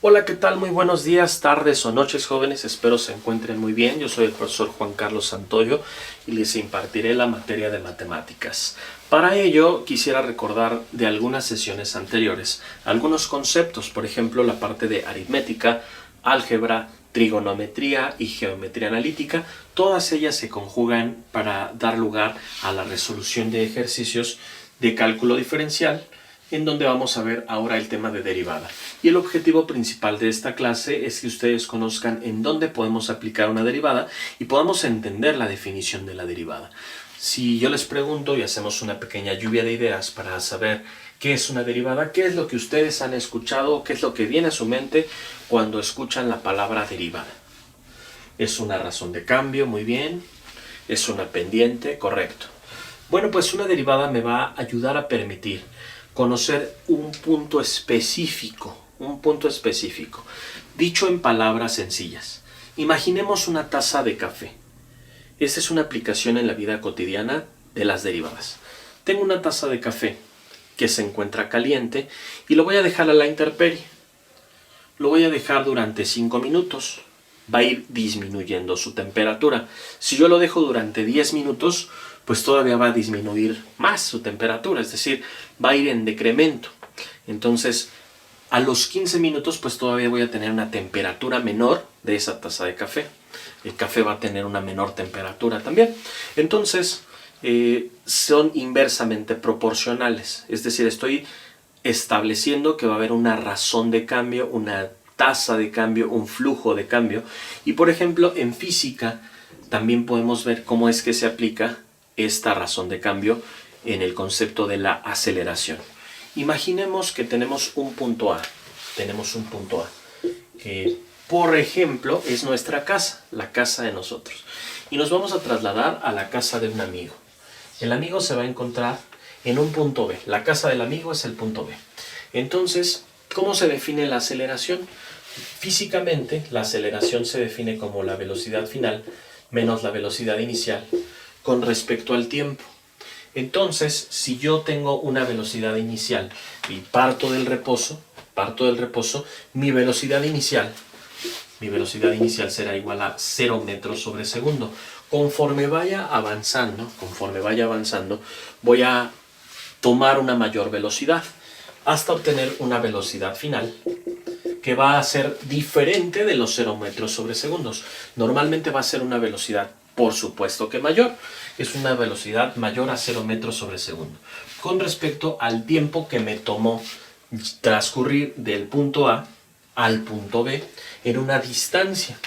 Hola, ¿qué tal? Muy buenos días, tardes o noches, jóvenes. Espero se encuentren muy bien. Yo soy el profesor Juan Carlos Santoyo y les impartiré la materia de matemáticas. Para ello, quisiera recordar de algunas sesiones anteriores algunos conceptos, por ejemplo, la parte de aritmética, álgebra, trigonometría y geometría analítica. Todas ellas se conjugan para dar lugar a la resolución de ejercicios de cálculo diferencial, en donde vamos a ver ahora el tema de derivada. Y el objetivo principal de esta clase es que ustedes conozcan en dónde podemos aplicar una derivada y podamos entender la definición de la derivada. Si yo les pregunto y hacemos una pequeña lluvia de ideas para saber qué es una derivada, qué es lo que ustedes han escuchado, qué es lo que viene a su mente cuando escuchan la palabra derivada. Es una razón de cambio, muy bien. Es una pendiente, correcto. Bueno, pues una derivada me va a ayudar a permitir conocer un punto específico, dicho en palabras sencillas. Imaginemos una taza de café. Esta es una aplicación en la vida cotidiana de las derivadas. Tengo una taza de café que se encuentra caliente y lo voy a dejar a la intemperie. Lo voy a dejar durante 5 minutos. Va a ir disminuyendo su temperatura. Si yo lo dejo durante 10 minutos, pues todavía va a disminuir más su temperatura, es decir, va a ir en decremento. Entonces, a los 15 minutos, pues todavía voy a tener una temperatura menor de esa taza de café. El café va a tener una menor temperatura también. Entonces, son inversamente proporcionales, es decir, estoy estableciendo que va a haber una razón de cambio, una tasa de cambio, un flujo de cambio. Y por ejemplo, en física también podemos ver cómo es que se aplica esta razón de cambio en el concepto de la aceleración. Imaginemos que tenemos un punto A. Que por ejemplo es nuestra casa, la casa de nosotros. Y nos vamos a trasladar a la casa de un amigo. El amigo se va a encontrar en un punto B. La casa del amigo es el punto B. Entonces, ¿cómo se define la aceleración? Físicamente, la aceleración se define como la velocidad final menos la velocidad inicial con respecto al tiempo. Entonces, si yo tengo una velocidad inicial y parto del reposo, mi velocidad inicial será igual a 0 metros sobre segundo. Conforme vaya avanzando, voy a tomar una mayor velocidad hasta obtener una velocidad final que va a ser diferente de los 0 metros sobre segundos. Normalmente va a ser una velocidad, por supuesto que mayor. Es una velocidad mayor a 0 metros sobre segundo. Con respecto al tiempo que me tomó transcurrir del punto A al punto B en una distancia.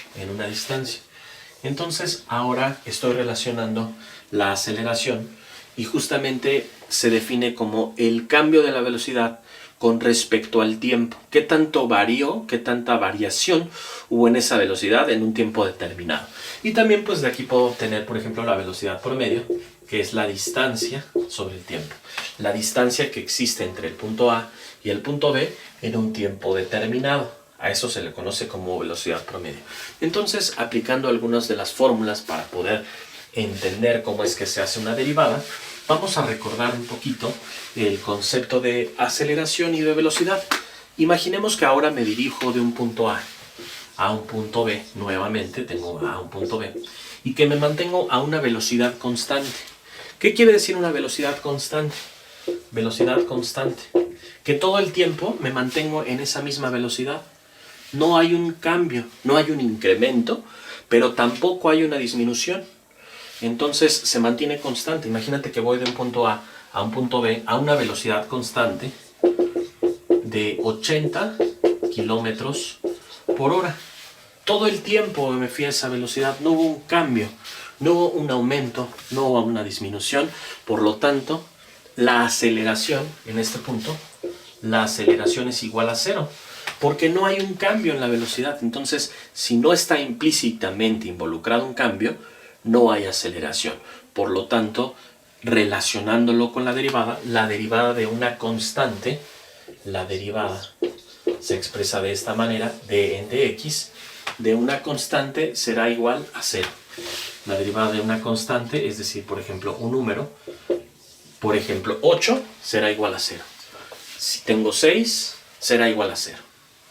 Entonces, ahora estoy relacionando la aceleración y justamente se define como el cambio de la velocidad con respecto al tiempo. ¿Qué tanto varió, qué tanta variación hubo en esa velocidad en un tiempo determinado? Y también pues de aquí puedo obtener, por ejemplo, la velocidad promedio, que es la distancia sobre el tiempo. La distancia que existe entre el punto A y el punto B en un tiempo determinado. A eso se le conoce como velocidad promedio. Entonces, aplicando algunas de las fórmulas para poder entender cómo es que se hace una derivada, vamos a recordar un poquito el concepto de aceleración y de velocidad. Imaginemos que ahora me dirijo de un punto a un punto B, nuevamente tengo A a un punto B, y que me mantengo a una velocidad constante. ¿Qué quiere decir una velocidad constante? Velocidad constante. Que todo el tiempo me mantengo en esa misma velocidad. No hay un cambio, no hay un incremento, pero tampoco hay una disminución. Entonces se mantiene constante. Imagínate que voy de un punto A a un punto B a una velocidad constante de 80 kilómetros por hora. Todo el tiempo me fui a esa velocidad, no hubo un cambio, no hubo un aumento, no hubo una disminución. Por lo tanto, la aceleración, en este punto, la aceleración es igual a 0. Porque no hay un cambio en la velocidad. Entonces, si no está implícitamente involucrado un cambio, no hay aceleración. Por lo tanto, relacionándolo con la derivada de una constante, la derivada se expresa de esta manera, d en dx, de una constante será igual a 0. La derivada de una constante, es decir, por ejemplo, un número, por ejemplo, 8 será igual a 0. Si tengo 6, será igual a 0.